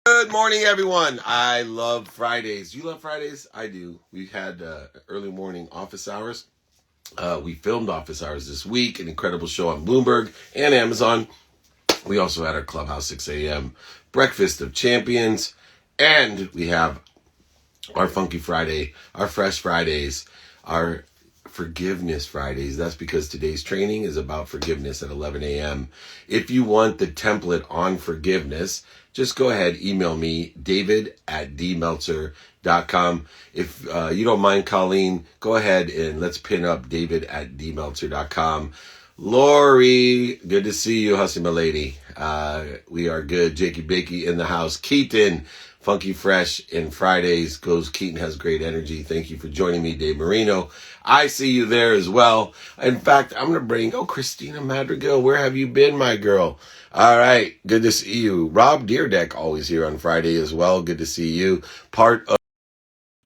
Good morning, everyone. I love Fridays. You love Fridays? I do. We had early morning office hours. We filmed office hours this week, an incredible show on Bloomberg and Amazon. We also had our Clubhouse 6 a.m. Breakfast of Champions. And we have our Funky Friday, our Fresh Fridays, our Forgiveness Fridays. That's because today's training is about forgiveness at 11 a.m. If you want the template on forgiveness, just go ahead, email me, david@dmeltzer.com. If you don't mind, Colleen, go ahead and let's pin up david@dmeltzer.com. Laurie, good to see you, hussy, milady. We are good. Jakey, bakey in the house. Keaton, funky fresh and Fridays goes. Keaton has great energy. Thank you for joining me, Dave Marino. I see you there as well. In fact, I'm going to bring, Christina Madrigal. Where have you been, my girl? All right. Good to see you. Rob Deerdeck, always here on Friday as well. Good to see you. Part of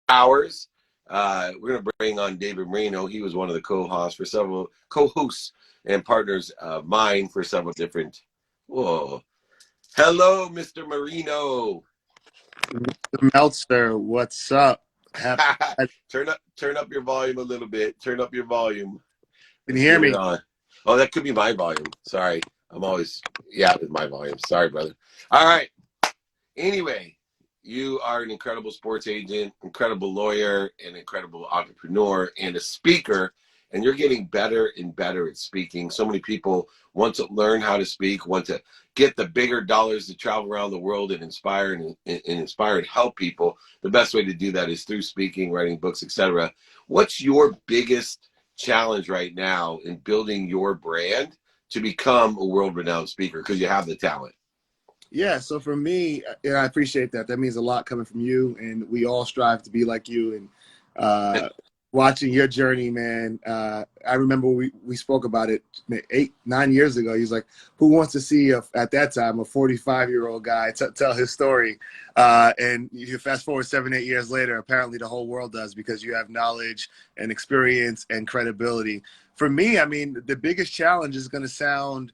ours. We're going to bring on David Marino. He was one of the co-hosts and partners of mine for several different. Whoa. Hello, Mr. Marino. Meltzer, what's up? Turn up your volume a little bit. Turn up your volume. Can you Let's hear get it me? on. Oh, that could be my volume. Sorry. I'm always, with my volume. Sorry, brother. All right. Anyway, you are an incredible sports agent, incredible lawyer, an incredible entrepreneur, and a speaker. And you're getting better and better at speaking. So many people want to learn how to speak, want to get the bigger dollars to travel around the world and inspire and help people. The best way to do that is through speaking, writing books, etc. What's your biggest challenge right now in building your brand to become a world-renowned speaker? Because you have the talent. Yeah, so for me, I appreciate that. That means a lot coming from you, and we all strive to be like you. And watching your journey, man, I remember we spoke about it 8-9 years ago. He was like, who wants to see, at that time, a 45-year-old guy tell his story? And you fast forward 7-8 years later, apparently the whole world does, because you have knowledge and experience and credibility. For me, I mean, the biggest challenge is going to sound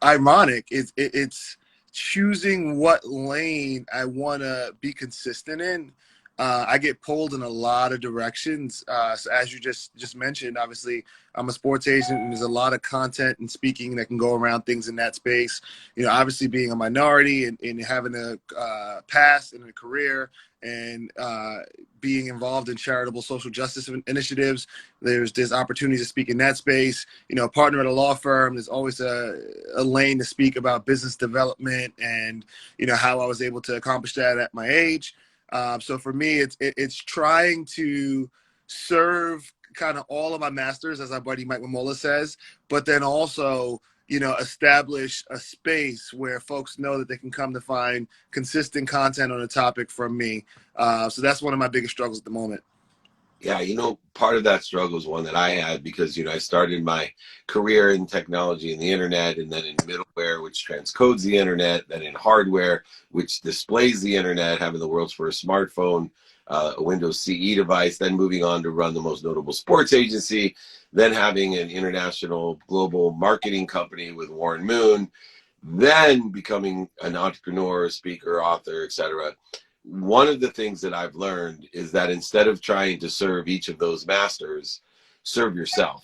ironic. It's choosing what lane I want to be consistent in. I get pulled in a lot of directions. So as you just mentioned, obviously I'm a sports agent, and there's a lot of content and speaking that can go around things in that space. You know, obviously being a minority and having a past and a career, and being involved in charitable social justice initiatives, there's opportunities to speak in that space. You know, partner at a law firm, there's always a lane to speak about business development, and you know how I was able to accomplish that at my age. So for me, it's trying to serve kind of all of my masters, as our buddy Mike Mola says, but then also, you know, establish a space where folks know that they can come to find consistent content on a topic from me. So that's one of my biggest struggles at the moment. Yeah, part of that struggle is one that I had because, I started my career in technology and the internet, and then in middleware, which transcodes the internet, then in hardware, which displays the internet, having the world's first smartphone, a Windows CE device, then moving on to run the most notable sports agency, then having an international global marketing company with Warren Moon, then becoming an entrepreneur, speaker, author, etc. One of the things that I've learned is that instead of trying to serve each of those masters, serve yourself,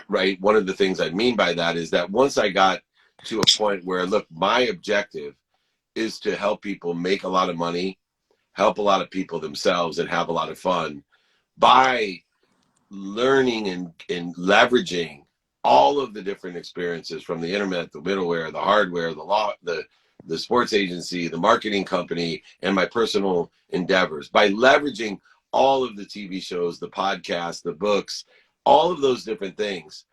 right? One of the things I mean by that is that once I got to a point where, look, my objective is to help people make a lot of money, help a lot of people themselves, and have a lot of fun by learning and leveraging all of the different experiences from the internet, the middleware, the hardware, the law, the sports agency, the marketing company, and my personal endeavors. By leveraging all of the TV shows, the podcasts, the books, all of those different things,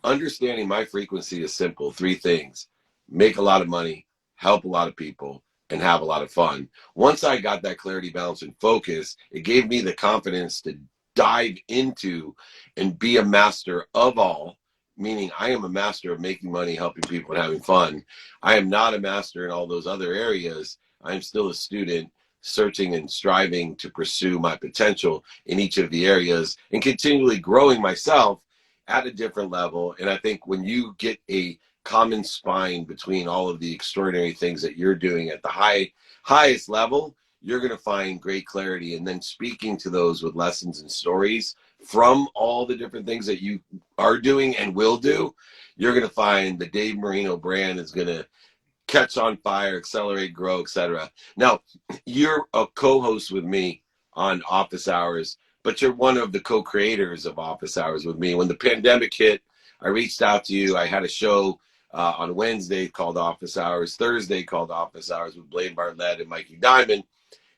understanding my frequency is simple. 3 things: make a lot of money, help a lot of people, and have a lot of fun. Once I got that clarity, balance, and focus, it gave me the confidence to dive into and be a master of all, meaning I am a master of making money, helping people, and having fun. I am not a master in all those other areas. I am still a student searching and striving to pursue my potential in each of the areas and continually growing myself at a different level. And I think when you get a common spine between all of the extraordinary things that you're doing at the highest level, you're going to find great clarity. And then speaking to those with lessons and stories from all the different things that you are doing and will do, you're going to find the Dave Marino brand is going to catch on fire, accelerate, grow, etc. Now, you're a co-host with me on Office Hours, but you're one of the co-creators of Office Hours with me. When the pandemic hit, I reached out to you. I had a show on Wednesday called Office Hours, Thursday called Office Hours with Blaine Bartlett and Mikey Diamond.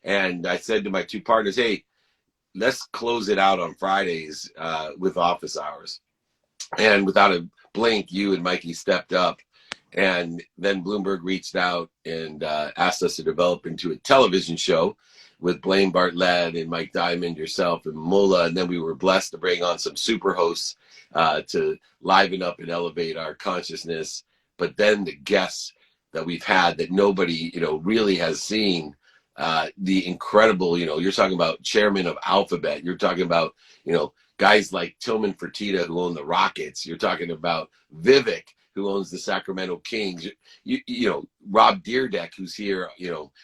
And I said to my two partners, hey, let's close it out on Fridays with Office Hours. And without a blink, you and Mikey stepped up. And then Bloomberg reached out and asked us to develop into a television show with Blaine Bartlett and Mike Diamond, yourself, and Mola. And then we were blessed to bring on some super hosts to liven up and elevate our consciousness. But then the guests that we've had that nobody, really has seen, the incredible, you're talking about chairman of Alphabet. You're talking about, guys like Tillman Fertitta who own the Rockets. You're talking about Vivek, who owns the Sacramento Kings, Rob Deerdeck, who's here,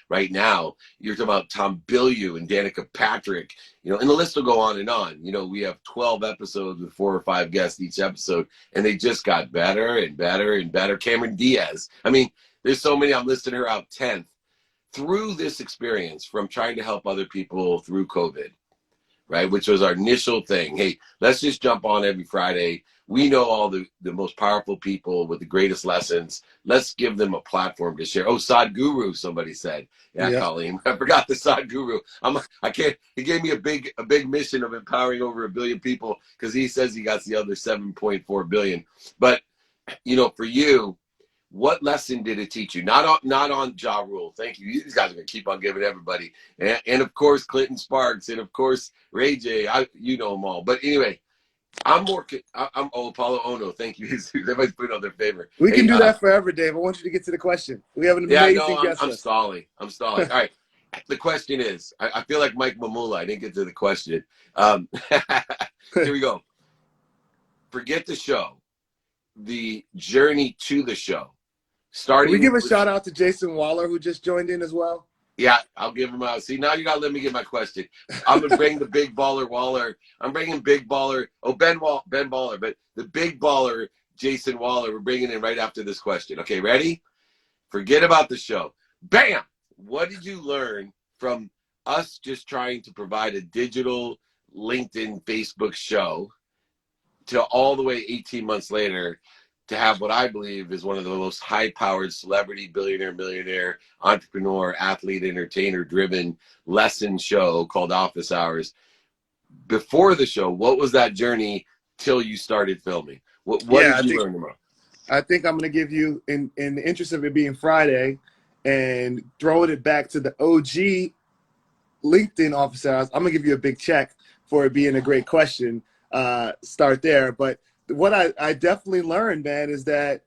right now. You're talking about Tom Bilyeu and Danica Patrick, and the list will go on and on. We have 12 episodes with 4 or 5 guests each episode, and they just got better and better and better. Cameron Diaz. I mean, there's so many. I'm listing her out 10th. Through this experience from trying to help other people through COVID, right, which was our initial thing. Hey, let's just jump on every Friday. We know all the most powerful people with the greatest lessons. Let's give them a platform to share. Oh, Sadhguru, somebody said. Yeah, Colleen. I forgot the Sadhguru. I can't. He gave me a big mission of empowering over 1 billion people because he says he got the other 7.4 billion. But for you, what lesson did it teach you? Not on Ja Rule. Thank you. These guys are going to keep on giving everybody. And of course, Clinton Sparks. And of course, Ray J. You know them all. But anyway, I'm Apollo Ono. Thank you. Everybody's putting on their favor. We can do that forever, Dave. I want you to get to the question. We have an amazing guest I'm list. stalling. All right. The question is, I feel like Mike Mamula. I didn't get to the question. Here we go. Forget the show. The journey to the show. Can we give a shout out to Jason Waller, who just joined in as well? Yeah, I'll give him out. See, now you got to let me get my question. I'm going to bring the big baller Waller. I'm bringing big baller. Oh, Ben Baller. But the big baller, Jason Waller, we're bringing in right after this question. Okay, ready? Forget about the show. Bam! What did you learn from us just trying to provide a digital LinkedIn, Facebook show to all the way 18 months later to have what I believe is one of the most high-powered celebrity, billionaire, millionaire, entrepreneur, athlete, entertainer-driven lesson show called Office Hours. Before the show, what was that journey till you started filming? What did you learn about? I think I'm going to give you, in the interest of it being Friday and throwing it back to the OG LinkedIn Office Hours, I'm going to give you a big check for it being a great question. Start there. But what I definitely learned, man, is that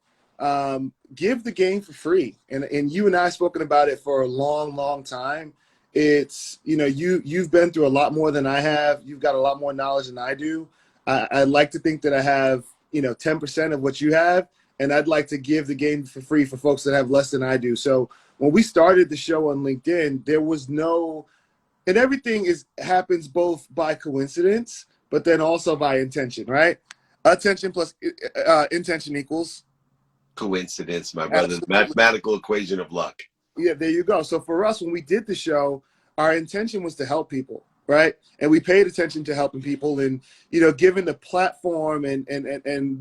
give the game for free. And you and I have spoken about it for a long, long time. It's, you've been through a lot more than I have. You've got a lot more knowledge than I do. I like to think that I have, 10% of what you have. And I'd like to give the game for free for folks that have less than I do. So when we started the show on LinkedIn, there was no, and everything happens both by coincidence, but then also by intention, right? Attention plus intention equals coincidence, my brother's mathematical equation of luck. Yeah, there you go. So for us, when we did the show, our intention was to help people, right? And we paid attention to helping people, and given the platform and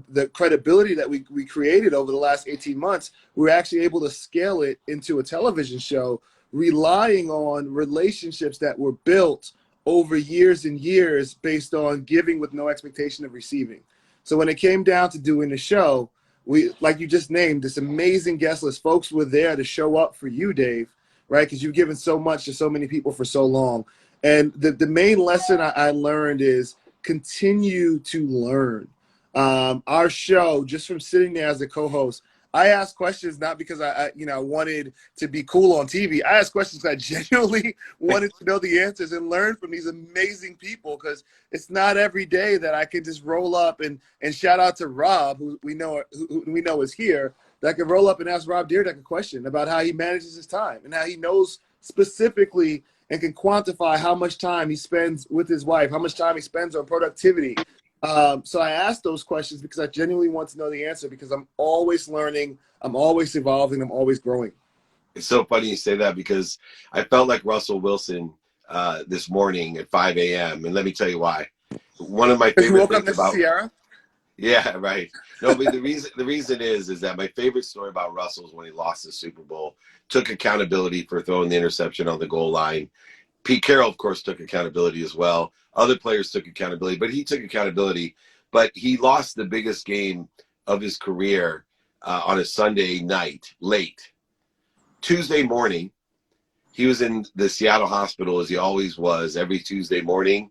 the credibility that we created over the last 18 months, we were actually able to scale it into a television show, relying on relationships that were built over years and years based on giving with no expectation of receiving. So when it came down to doing the show, we, like you just named, this amazing guest list, folks were there to show up for you, Dave, right? Because you've given so much to so many people for so long. And the main lesson I learned is continue to learn. Our show, just from sitting there as a co-host, I asked questions not because I wanted to be cool on TV. I asked questions because I genuinely wanted to know the answers and learn from these amazing people, because it's not every day that I can just roll up and shout out to Rob, who we know is here, that can roll up and ask Rob Dyrdek a question about how he manages his time and how he knows specifically and can quantify how much time he spends with his wife, how much time he spends on productivity. So I asked those questions because I genuinely want to know the answer, because I'm always learning, I'm always evolving, I'm always growing. It's so funny you say that, because I felt like Russell Wilson this morning at 5 a.m. And let me tell you why. One of my favorite things about Sierra. Yeah, right. No, but the reason is that my favorite story about Russell is when he lost the Super Bowl, took accountability for throwing the interception on the goal line. Pete Carroll, of course, took accountability as well. Other players took accountability, but he took accountability. But he lost the biggest game of his career on a Sunday night, late. Tuesday morning, he was in the Seattle hospital, as he always was, every Tuesday morning,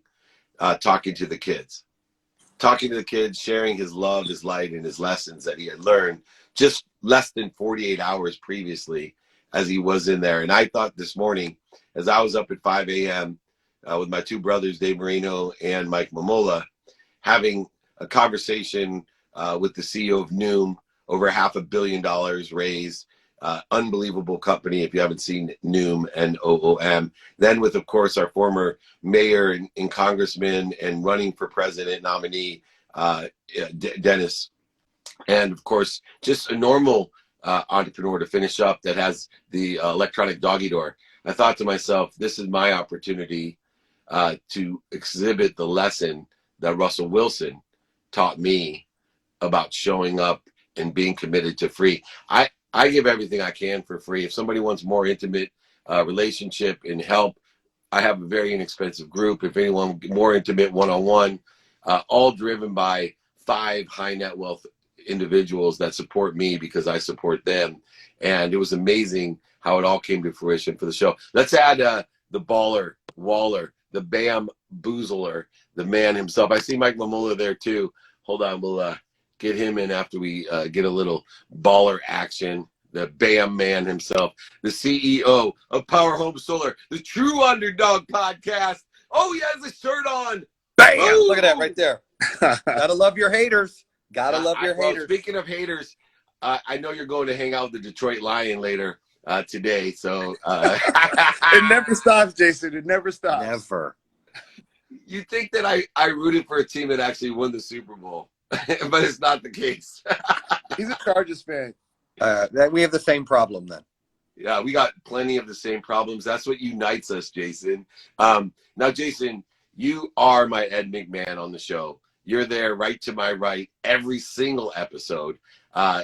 talking to the kids. Sharing his love, his light, and his lessons that he had learned just less than 48 hours previously as he was in there. And I thought this morning, as I was up at 5 a.m. With my two brothers, Dave Marino and Mike Mola, having a conversation with the CEO of Noom, over $500 million raised, unbelievable company if you haven't seen Noom, Noom. Then with, of course, our former mayor and congressman and running for president nominee, Dennis. And, of course, just a normal entrepreneur to finish up that has the electronic doggy door. I thought to myself, this is my opportunity to exhibit the lesson that Russell Wilson taught me about showing up and being committed to free. I give everything I can for free. If somebody wants more intimate relationship and help, I have a very inexpensive group. If anyone more intimate one-on-one, all driven by 5 high net wealth individuals that support me because I support them. And it was amazing how it all came to fruition for the show. Let's add the baller, Waller, the Bam Boozler, the man himself. I see Mike Mola there too. Hold on, we'll get him in after we get a little baller action. The Bam man himself, the CEO of Power Home Solar, the True Underdog podcast. Oh, he has a shirt on. Bam! Ooh. Look at that right there. Gotta love your haters. Gotta love your haters. Speaking of haters, I know you're going to hang out with the Detroit Lion later today. So it never stops, Jason. It never stops. Never. You think that I rooted for a team that actually won the Super Bowl, but it's not the case. He's a Chargers fan. We have the same problem then. Yeah, we got plenty of the same problems. That's what unites us, Jason. Now, Jason, you are my Ed McMahon on the show. You're there right to my right every single episode.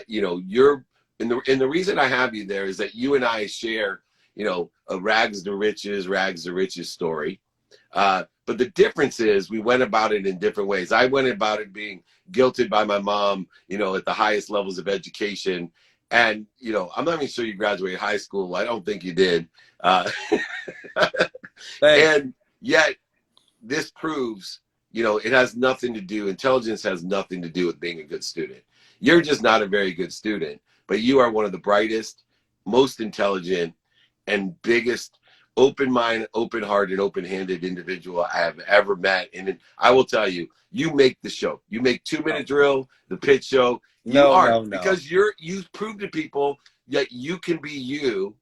You're and the reason I have you there is that you and I share, a rags to riches story. But the difference is we went about it in different ways. I went about it being guilted by my mom, at the highest levels of education. And, I'm not even sure you graduated high school. I don't think you did. And yet this proves, it has nothing to do, intelligence has nothing to do with being a good student. You're just not a very good student, but you are one of the brightest, most intelligent, and biggest open mind, open heart, and open-handed individual I have ever met. And I will tell you, you make the show. You make 2-Minute Drill, the pitch show. Because you've proved to people that you can be you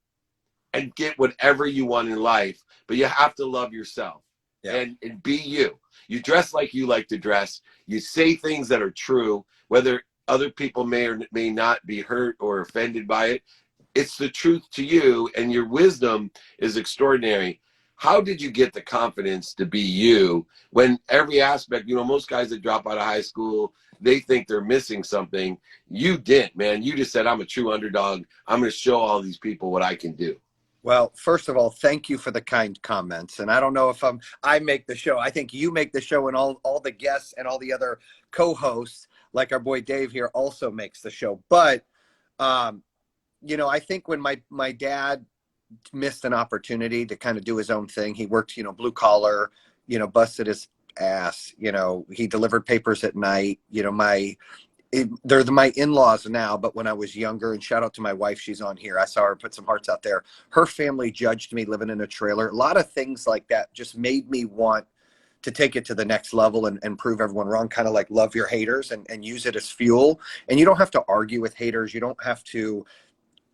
and get whatever you want in life, but you have to love yourself and be you. You dress like you like to dress. You say things that are true, whether other people may or may not be hurt or offended by it. It's the truth to you, and your wisdom is extraordinary. How did you get the confidence to be you when every aspect, most guys that drop out of high school, they think they're missing something. You didn't, man. You just said, I'm a true underdog. I'm going to show all these people what I can do. Well, first of all, thank you for the kind comments. And I don't know if I make the show. I think you make the show, and all the guests and all the other co-hosts, like our boy Dave here, also makes the show. But, I think when my dad missed an opportunity to kind of do his own thing, he worked, blue collar, busted his ass, he delivered papers at night, they're my in-laws now, but when I was younger, and shout out to my wife, she's on here. I saw her put some hearts out there. Her family judged me living in a trailer. A lot of things like that just made me want to take it to the next level and prove everyone wrong, kind of like love your haters and use it as fuel. And you don't have to argue with haters. You don't have to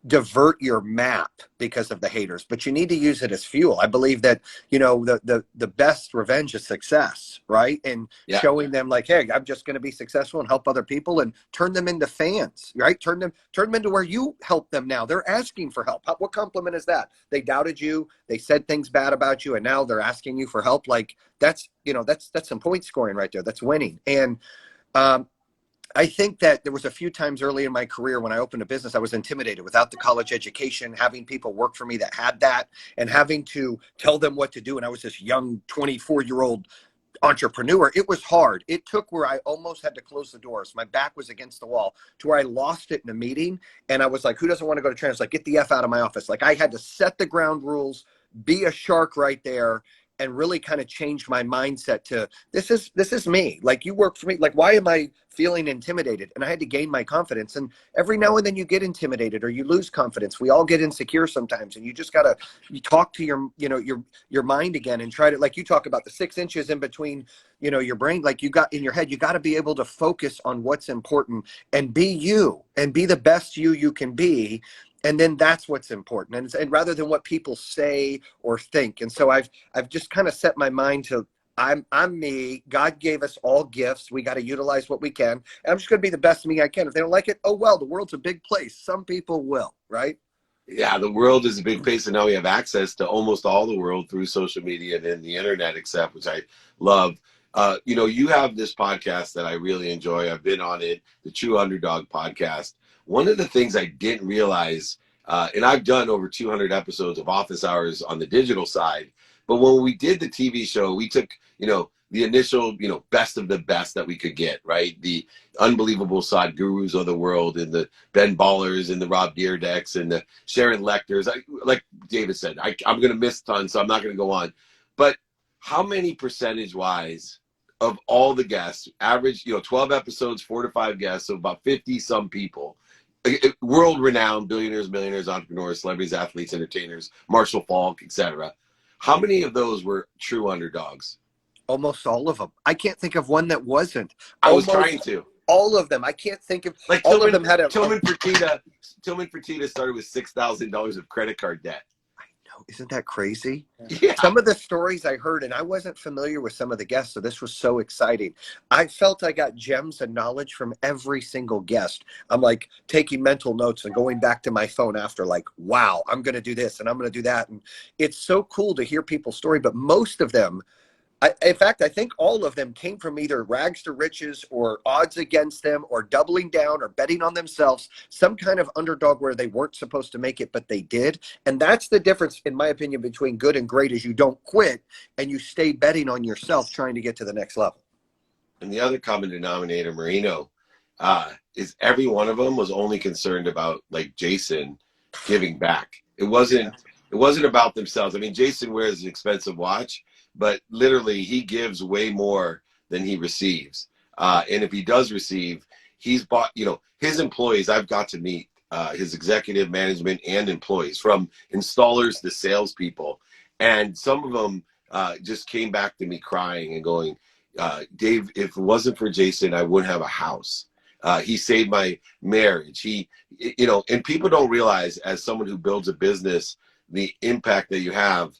divert your map because of the haters, but you need to use it as fuel. I believe that, you know, the best revenge is success, right? And Yeah. showing them like, hey, I'm just going to be successful and help other people and turn them into fans, right? Turn them into where you help them now. They're asking for help. What compliment is that? They doubted you, they said things bad about you, and now they're asking you for help. Like that's, you know, that's some point scoring right there. That's winning. And I think that there was a few times early in my career when I opened a business, I was intimidated without the college education, having people work for me that had that and having to tell them what to do. And I was this young 24-year-old entrepreneur. It was hard. It took where I almost had to close the doors. My back was against the wall to where I lost it in a meeting. And I was like, who doesn't want to go to Transcript? Like, get the F out of my office. Like I had to set the ground rules, be a shark right there, and really kind of changed my mindset to this is me. Like you work for me. Like, why am I feeling intimidated? And I had to gain my confidence. And every now and then you get intimidated or you lose confidence. We all get insecure sometimes. And you just got to talk to your mind again and try to, like you talk about the 6 inches in between, you know, your brain, like you got in your head, you got to be able to focus on what's important and be you and be the best you can be. And then that's what's important. And rather than what people say or think. And so I've just kind of set my mind to, I'm me. God gave us all gifts. We got to utilize what we can. And I'm just going to be the best me I can. If they don't like it, oh, well, the world's a big place. Some people will, right? Yeah, the world is a big place, and now we have access to almost all the world through social media and then the internet, except, which I love. You know, you have this podcast that I really enjoy. I've been on it, the True Underdog podcast. One of the things I didn't realize, and I've done over 200 episodes of Office Hours on the digital side, but when we did the TV show, we took, you know, the initial, you know, best of the best that we could get, right? The unbelievable side gurus of the world and the Ben Ballers and the Rob Deerdecks and the Sharon Lecters. Like David said, I'm going to miss tons, so I'm not going to go on. But how many percentage-wise of all the guests, average, you know, 12 episodes, 4 to 5 guests, so about 50 some people, world-renowned billionaires, millionaires, entrepreneurs, celebrities, athletes, entertainers, Marshall Falk, etc. How many of those were true underdogs? Almost all of them. I can't think of one that wasn't. I was trying to. All of them. I can't think of. Like all Tillman, of them had a. Tillman Fertitta started with $6,000 of credit card debt. I know. Isn't that crazy? Yeah. Some of the stories I heard, and I wasn't familiar with some of the guests, so this was so exciting. I felt I got gems of knowledge from every single guest. I'm like taking mental notes and going back to my phone after, like, wow, I'm going to do this and I'm going to do that. And it's so cool to hear people's story, but most of them, in fact, I think all of them came from either rags to riches or odds against them or doubling down or betting on themselves, some kind of underdog where they weren't supposed to make it, but they did. And that's the difference, in my opinion, between good and great is you don't quit and you stay betting on yourself trying to get to the next level. And the other common denominator, Marino, is every one of them was only concerned about, like Jason, giving back. It wasn't about themselves. I mean, Jason wears an expensive watch, but literally he gives way more than he receives. And if he does receive, he's bought, you know, his employees, I've got to meet his executive management and employees, from installers to salespeople. And some of them just came back to me crying and going, Dave, if it wasn't for Jason, I wouldn't have a house. He saved my marriage. He, you know, and people don't realize, as someone who builds a business, the impact that you have.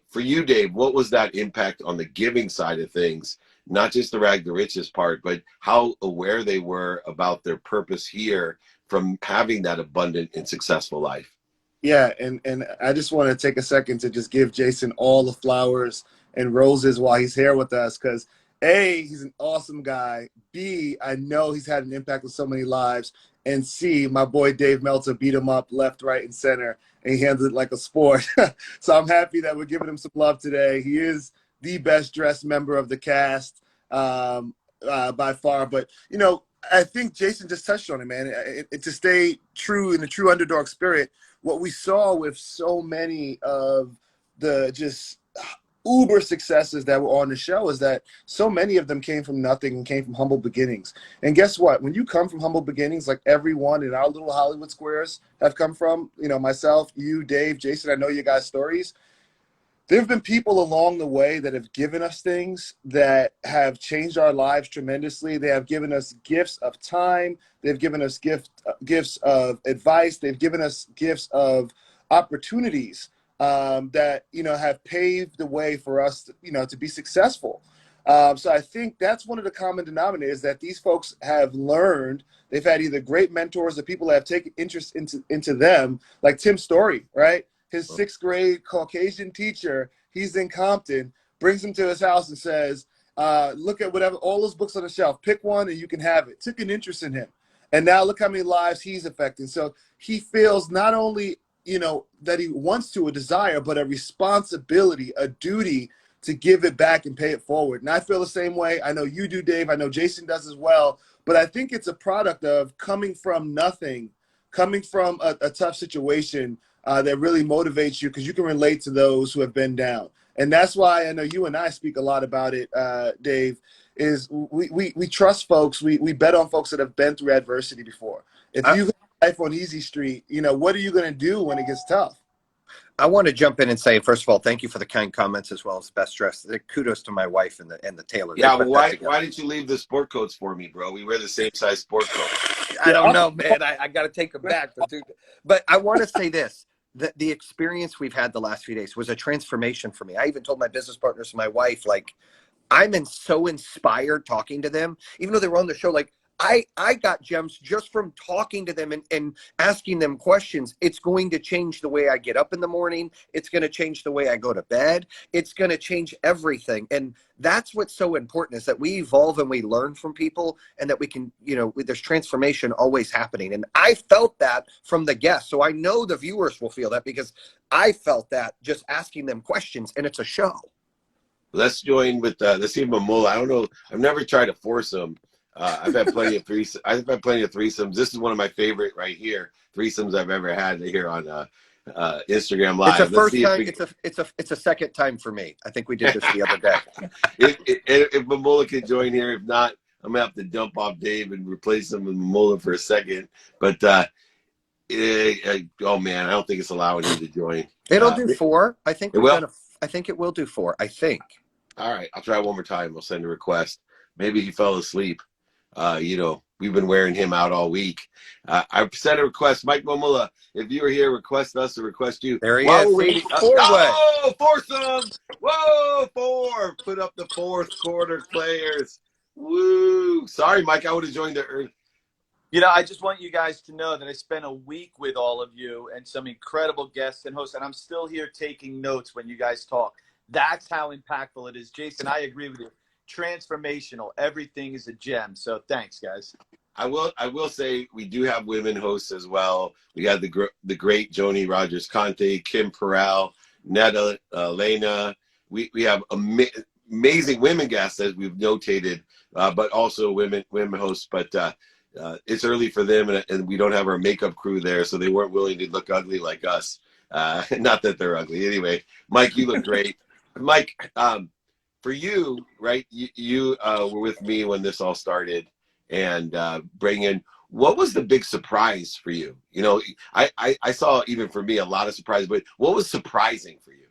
For you, Dave, what was that impact on the giving side of things? Not just the rag the riches part, but how aware they were about their purpose here from having that abundant and successful life. Yeah, and I just want to take a second to just give Jason all the flowers and roses while he's here with us, because A, he's an awesome guy. B, I know he's had an impact on so many lives. And C, my boy Dave Meltzer beat him up left, right, and center, and he handled it like a sport. So I'm happy that we're giving him some love today. He is the best dressed member of the cast by far. But, you know, I think Jason just touched on it, man. To stay true in the true underdog spirit, what we saw with so many of the just uber successes that were on the show is that so many of them came from nothing and came from humble beginnings. And guess what? When you come from humble beginnings, like everyone in our little Hollywood squares have come from, you know, myself, you, Dave, Jason, I know you guys' stories. there have been people along the way that have given us things that have changed our lives tremendously. They have given us gifts of time. They've given us gifts of advice. They've given us gifts of opportunities that, you know, have paved the way for us to, you know, to be successful. So I think that's one of the common denominators, that these folks have learned. They've had either great mentors or people that have taken interest into them, like Tim Story, right? His 6th grade Caucasian teacher, he's in Compton, brings him to his house and says, look at whatever, all those books on the shelf, pick one and you can have it. Took an interest in him. And now look how many lives he's affecting. So he feels not only, you know, that he wants to, a desire, but a responsibility, a duty to give it back and pay it forward. And I feel the same way. I know you do, Dave. I know Jason does as well. But I think it's a product of coming from nothing, coming from a tough situation that really motivates you, because you can relate to those who have been down. And that's why I know you and I speak a lot about it, Dave, is we trust folks. We bet on folks that have been through adversity before. If you have life on easy street, you know, what are you going to do when it gets tough? I want to jump in and say, first of all, thank you for the kind comments, as well as best dressed. Kudos to my wife and the tailor. Yeah, well, why did you leave the sport coats for me, bro? We wear the same size sport coat. I don't know, man. I got to take them back. But I want to say this. The experience we've had the last few days was a transformation for me. I even told my business partners and my wife, like, so inspired talking to them, even though they were on the show. Like, I got gems just from talking to them and asking them questions. It's going to change the way I get up in the morning. It's going to change the way I go to bed. It's going to change everything. And that's what's so important, is that we evolve and we learn from people, and that we can, you know, there's transformation always happening. And I felt that from the guests. So I know the viewers will feel that, because I felt that just asking them questions, and it's a show. Let's join with, let's see mola. I don't know. I've never tried to force them. I've had plenty of threesomes. This is one of my favorite right here. Threesomes I've ever had here on Instagram Live. It's a first time. It's a second time for me. I think we did this the other day. If Mola can join here, if not, I'm gonna have to dump off Dave and replace him with Mola for a second. But oh man, I don't think it's allowing him to join. It'll do 4. I think it will. I think it will do 4. I think. All right, I'll try one more time. I'll send a request. Maybe he fell asleep. You know, we've been wearing him out all week. I sent a request. Mike Momola, if you were here, request us or request you. There he is. Oh, foursome. Whoa, 4. Put up the 4th quarter players. Woo. Sorry, Mike, I would have joined the earth. You know, I just want you guys to know that I spent a week with all of you and some incredible guests and hosts, and I'm still here taking notes when you guys talk. That's how impactful it is. Jason, I agree with you. Transformational. Everything is a gem. So thanks, guys. I will say we do have women hosts as well. We got the great Joni Rogers Conte, Kim Perrell, Netta, Lena. We have amazing women guests, as we've notated, but also women hosts. But it's early for them, and we don't have our makeup crew there, so they weren't willing to look ugly like us. Not that they're ugly. Anyway, Mike, you look great. Mike, for you, right, you were with me when this all started, and what was the big surprise for you? You know, I saw, even for me, a lot of surprise, but what was surprising for you?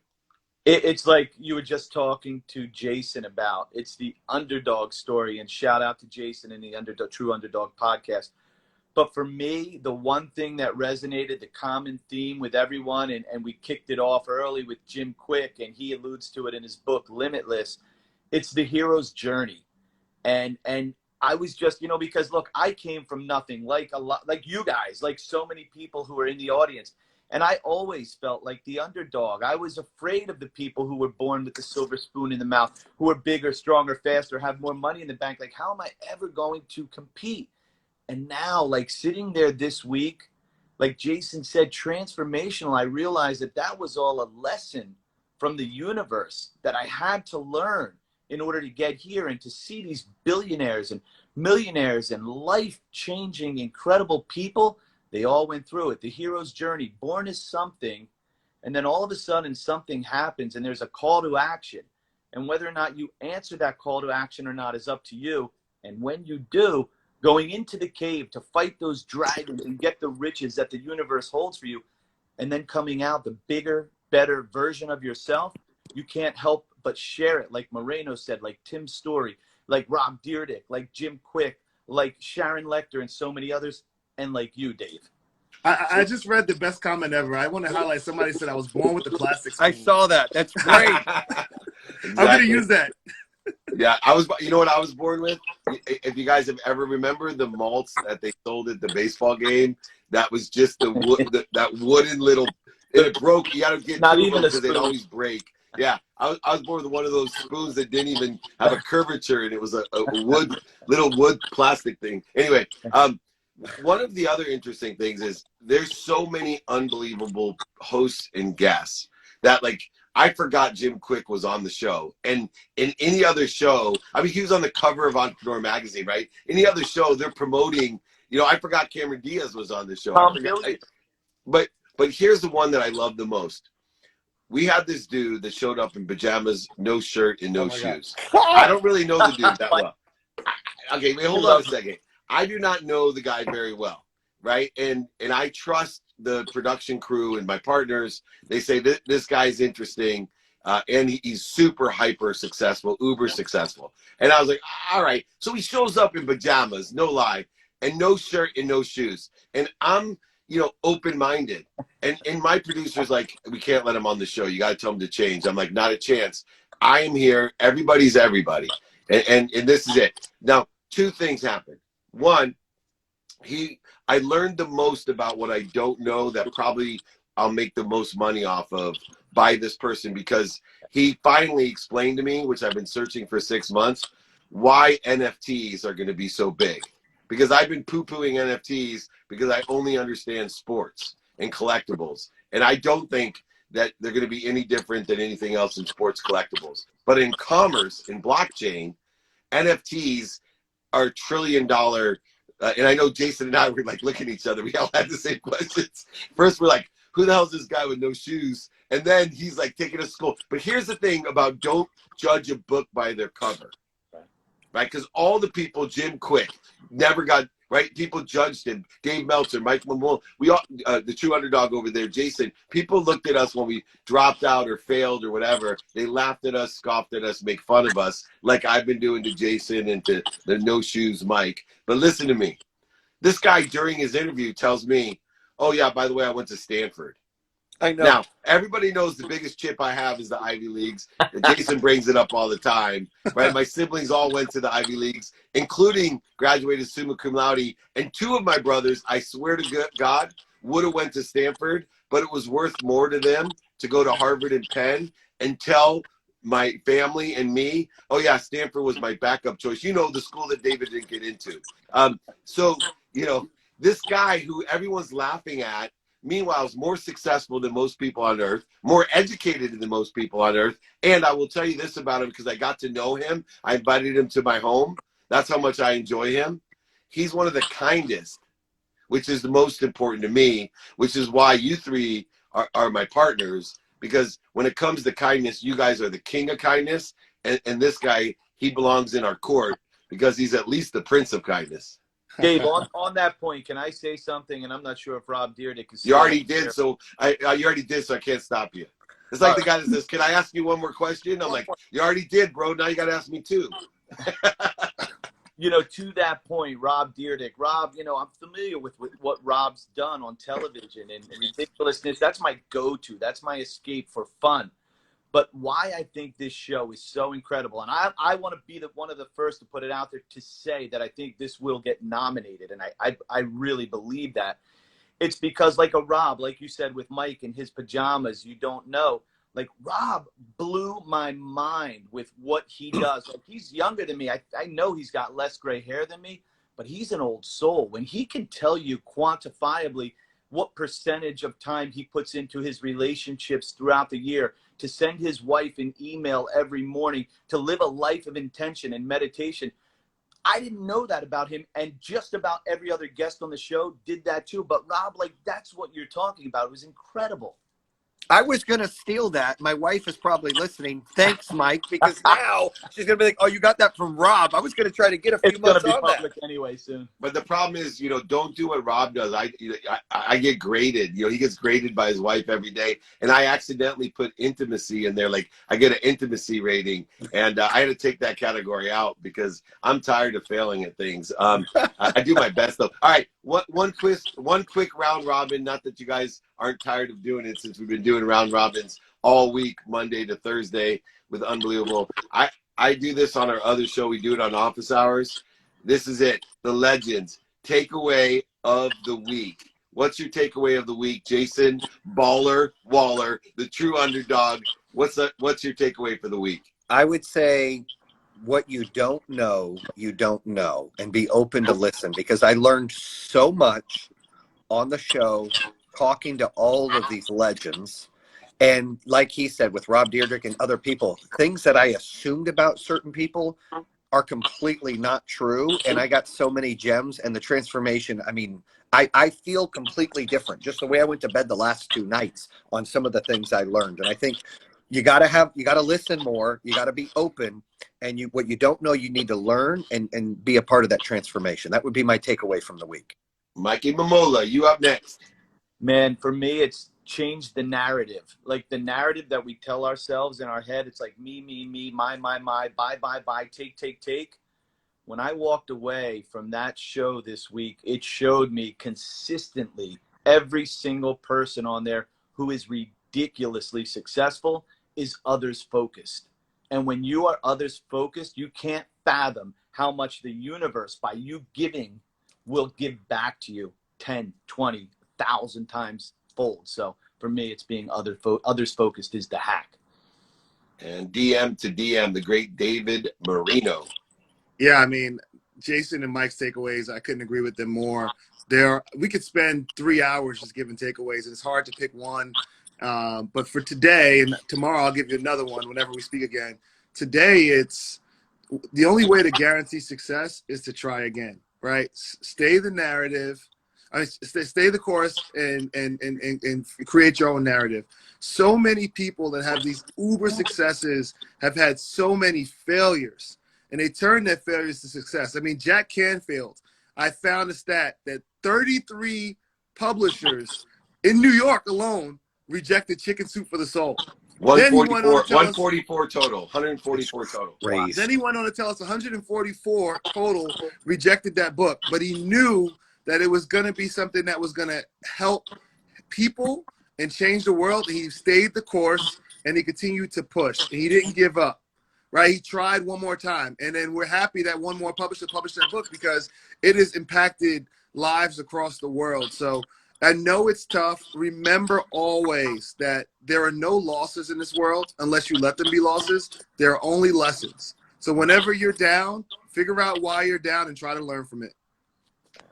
It's like you were just talking to Jason about. It's the underdog story, and shout out to Jason and the True Underdog podcast. But for me, the one thing that resonated, the common theme with everyone, and we kicked it off early with Jim Quick, and he alludes to it in his book, Limitless, it's the hero's journey. And I was just, you know, because look, I came from nothing, like you guys, like so many people who are in the audience. And I always felt like the underdog. I was afraid of the people who were born with the silver spoon in the mouth, who are bigger, stronger, faster, have more money in the bank. Like, how am I ever going to compete? And now, like, sitting there this week, like Jason said, transformational, I realized that was all a lesson from the universe that I had to learn in order to get here, and to see these billionaires and millionaires and life-changing, incredible people. They all went through it. The hero's journey, born as something, and then all of a sudden something happens and there's a call to action. And whether or not you answer that call to action or not is up to you. And when you do, going into the cave to fight those dragons and get the riches that the universe holds for you, and then coming out the bigger, better version of yourself, you can't help but share it. Like Moreno said, like Tim's story, like Rob Dyrdek, like Jim Quick, like Sharon Lecter, and so many others, and like you, Dave. I just read the best comment ever. I want to highlight, somebody said I was born with the plastic spoon. I saw that. That's great. I'm going to use that. Yeah, you know what I was born with? If you guys have ever remembered the malts that they sold at the baseball game, that was just that wooden little, it broke. You got to get Not two of even them a because they'd spoon. always break. Yeah, I was born with one of those spoons that didn't even have a curvature, and it was a little wood plastic thing. Anyway, one of the other interesting things is there's so many unbelievable hosts and guests that, like, I forgot Jim Quick was on the show. And in any other show, I mean, he was on the cover of Entrepreneur Magazine, right? Any other show, they're promoting, you know, I forgot Cameron Diaz was on the show. But here's the one that I love the most. We had this dude that showed up in pajamas, no shirt, and no shoes. I don't really know the dude that well. Okay, wait, hold on a second. I do not know the guy very well, right? And I trust the production crew and my partners. They say this guy's interesting, and he's super hyper successful, uber successful. And I was like, all right. So he shows up in pajamas, no lie, and no shirt and no shoes. And I'm, you know, open-minded. And my producer's like, we can't let him on the show. You got to tell him to change. I'm like, not a chance. I am here. Everybody's everybody. And this is it. Now, two things happened. One, I learned the most about what I don't know that probably I'll make the most money off of by this person, because he finally explained to me, which I've been searching for 6 months, why NFTs are going to be so big. Because I've been poo-pooing NFTs because I only understand sports and collectibles. And I don't think that they're going to be any different than anything else in sports collectibles. But in commerce, in blockchain, NFTs are $1 trillion. And I know Jason and I were like looking at each other. We all had the same questions. First, we're like, who the hell is this guy with no shoes? And then he's like taking us to school. But here's the thing about don't judge a book by their cover, right? Because all the people, Jim Quick, never got, right? People judged him. Dave Meltzer, Mike Mamola, we all, the true underdog over there, Jason. People looked at us when we dropped out or failed or whatever. They laughed at us, scoffed at us, make fun of us, like I've been doing to Jason and to the no shoes Mike. But listen to me. This guy during his interview tells me, oh yeah, by the way, I went to Stanford. I know. Now, everybody knows the biggest chip I have is the Ivy Leagues. Jason brings it up all the time, right? My siblings all went to the Ivy Leagues, including graduated summa cum laude. And two of my brothers, I swear to God, would have went to Stanford, but it was worth more to them to go to Harvard and Penn and tell my family and me, oh yeah, Stanford was my backup choice. You know, the school that David didn't get into. So, you know, this guy who everyone's laughing at, meanwhile, is more successful than most people on earth, more educated than most people on earth. And I will tell you this about him, because I got to know him. I invited him to my home. That's how much I enjoy him. He's one of the kindest, which is the most important to me, which is why you three are my partners. Because when it comes to kindness, you guys are the king of kindness. And this guy, he belongs in our court because he's at least the prince of kindness. Dave, on that point, can I say something? And I'm not sure if Rob Dyrdek is. You already did, so you already did, so I can't stop you. It's like the guy that says, "Can I ask you one more question?" I'm like, "You already did, bro. Now you got to ask me two." You know, to that point, Rob Dyrdek. Rob, you know, I'm familiar with what Rob's done on television and ridiculousness. That's my go-to. That's my escape for fun. But why I think this show is so incredible, and I want to be one of the first to put it out there to say that I think this will get nominated, and I really believe that. It's because, like a Rob, like you said with Mike in his pajamas, you don't know. Like, Rob blew my mind with what he does. Like, he's younger than me. I know he's got less gray hair than me, but he's an old soul. When he can tell you quantifiably what percentage of time he puts into his relationships throughout the year, to send his wife an email every morning, to live a life of intention and meditation. I didn't know that about him, and just about every other guest on the show did that too. But Rob, like, that's what you're talking about. It was incredible. I was going to steal that. My wife is probably listening. Thanks, Mike, because now she's going to be like, oh, you got that from Rob. I was going to try to get a few It's going to months be on public that. anyway soon. But the problem is, don't do what Rob does. I get graded. He gets graded by his wife every day, and I accidentally put intimacy in there. Like I get an intimacy rating, and I had to take that category out because I'm tired of failing at things. I do my best though. All right, one quick round robin. Not that you guys aren't tired of doing it since we've been doing round robins all week, Monday to Thursday, with Unbelievable. I do this on our other show. We do it on office hours. This is it. The legends. Takeaway of the week. What's your takeaway of the week, Jason Baller Waller, the true underdog? What's your takeaway for the week? I would say what you don't know, and be open to listen, because I learned so much on the show talking to all of these legends. And like he said, with Rob Dyrdek and other people, things that I assumed about certain people are completely not true. And I got so many gems, and the transformation. I mean, I feel completely different just the way I went to bed the last 2 nights on some of the things I learned. And I think you got to listen more. You got to be open, and what you don't know, you need to learn and be a part of that transformation. That would be my takeaway from the week. Mikey Mola, you up next. Man, for me, it's changed the narrative. Like the narrative that we tell ourselves in our head, it's like me, my, buy, take. When I walked away from that show this week, it showed me consistently every single person on there who is ridiculously successful is others focused. And when you are others focused, you can't fathom how much the universe, by you giving, will give back to you 10, 20, 1,000 times fold. So for me, it's being others focused is the hack. And DM to DM, the great David Marino. Yeah, I mean, Jason and Mike's takeaways, I couldn't agree with them more. We could spend 3 hours just giving takeaways, and it's hard to pick one. But for today and tomorrow, I'll give you another one whenever we speak again. Today, it's the only way to guarantee success is to try again, right? Stay the narrative. Stay the course and create your own narrative. So many people that have these uber successes have had so many failures, and they turn their failures to success. I mean, Jack Canfield, I found a stat that 33 publishers in New York alone rejected Chicken Soup for the Soul. 144 total. 144 total. Wow. Then he went on to tell us 144 total rejected that book, but he knew that it was going to be something that was going to help people and change the world. And he stayed the course, and he continued to push, and he didn't give up. Right, he tried one more time, and then we're happy that one more publisher published that book because it has impacted lives across the world. So I know it's tough. Remember always that there are no losses in this world unless you let them be losses. There are only lessons. So whenever you're down, figure out why you're down and try to learn from it.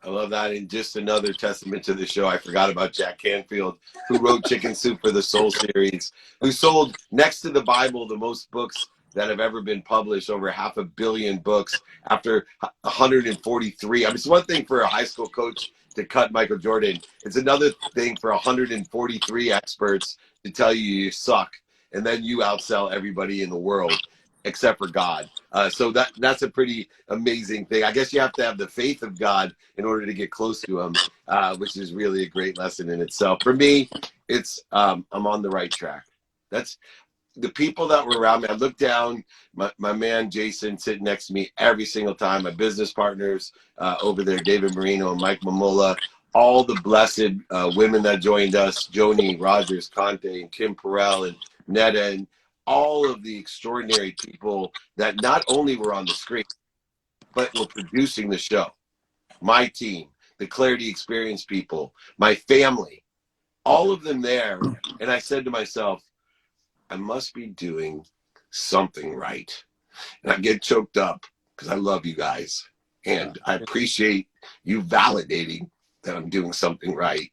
I love that. And just another testament to the show, I forgot about Jack Canfield, who wrote Chicken Soup for the Soul series, who sold, next to the Bible, the most books that have ever been published, over 500 million books after 143. I mean, it's one thing for a high school coach to cut Michael Jordan. It's another thing for 143 experts to tell you suck, and then you outsell everybody in the world except for God. So that's a pretty amazing thing. I guess you have to have the faith of God in order to get close to him, which is really a great lesson in itself. For me, it's I'm on the right track. That's the people that were around me. I look down, my man Jason sitting next to me every single time, my business partners over there, David Marino and Mike Mola, all the blessed women that joined us, Joni Rogers, Conte, and Kim Perrell, and Netta, and all of the extraordinary people that not only were on the screen, but were producing the show. My team, the Clarity Experience people, my family, all of them there. And I said to myself, I must be doing something right. And I get choked up because I love you guys. And I appreciate you validating that I'm doing something right.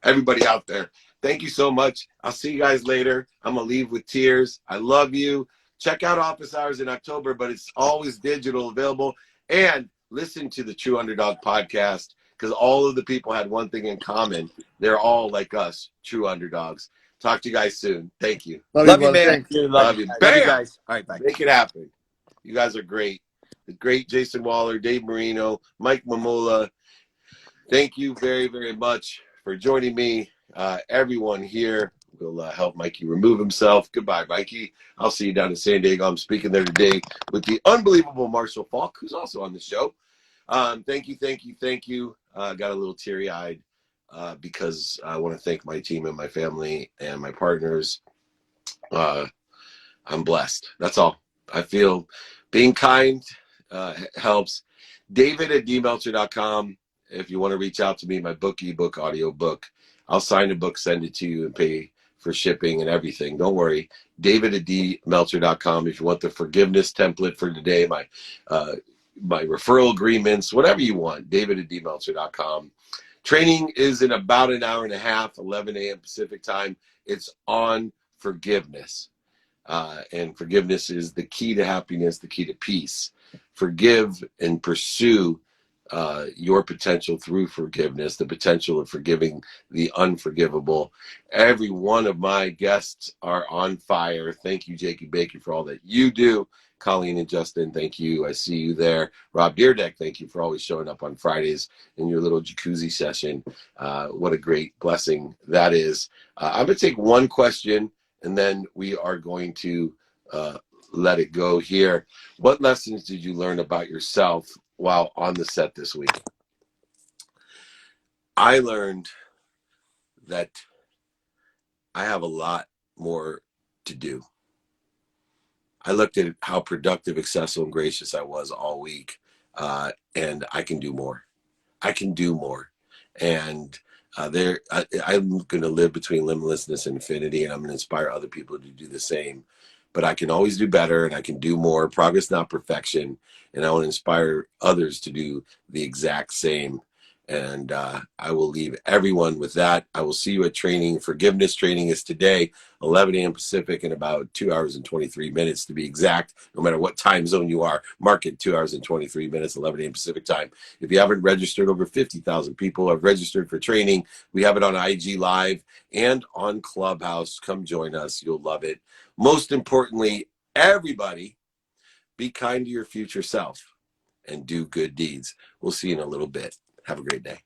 Everybody out there, thank you so much. I'll see you guys later. I'm going to leave with tears. I love you. Check out Office Hours in October, but it's always digital available. And listen to the True Underdog podcast, because all of the people had one thing in common. They're all like us, true underdogs. Talk to you guys soon. Thank you. Love you, Love you, brother. man. Thanks. Love you. Love you Bam! guys. All right, bye. Make it happen. You guys are great. The great Jason Waller, Dave Marino, Mike Mola. Thank you very, very much for joining me. Everyone here will help Mikey remove himself. Goodbye, Mikey. I'll see you down in San Diego. I'm speaking there today with the unbelievable Marshall Falk, who's also on the show. Thank you, thank you, thank you. Got a little teary-eyed because I want to thank my team and my family and my partners. I'm blessed. That's all. I feel being kind helps. David at dmeltzer.com. If you want to reach out to me, my book, ebook, audio book, I'll sign a book, send it to you, and pay for shipping and everything. Don't worry. David at dmeltzer.com. If you want the forgiveness template for today, my referral agreements, whatever you want, David at dmeltzer.com. Training is in about an hour and a half, 11 a.m. Pacific time. It's on forgiveness. And forgiveness is the key to happiness, the key to peace. Forgive and pursue your potential through forgiveness, the potential of forgiving the unforgivable. Every one of my guests are on fire. Thank you, Jakey Bakey, for all that you do. Colleen and Justin, thank you. I see you there. Rob Deerdeck, thank you for always showing up on Fridays in your little jacuzzi session. What a great blessing that is. I'm going to take one question, and then we are going to let it go here. What lessons did you learn about yourself while on the set this week? I learned that I have a lot more to do. I looked at how productive, accessible, and gracious I was all week, and I can do more. I can do more. And I'm going to live between limitlessness and infinity, and I'm going to inspire other people to do the same. But I can always do better, and I can do more. Progress, not perfection. And I want to inspire others to do the exact same. And I will leave everyone with that. I will see you at training. Forgiveness training is today, 11 a.m. Pacific, in about 2 hours and 23 minutes to be exact. No matter what time zone you are, mark it 2 hours and 23 minutes, 11 a.m. Pacific time. If you haven't registered, over 50,000 people have registered for training. We have it on IG Live and on Clubhouse. Come join us. You'll love it. Most importantly, everybody, be kind to your future self and do good deeds. We'll see you in a little bit. Have a great day.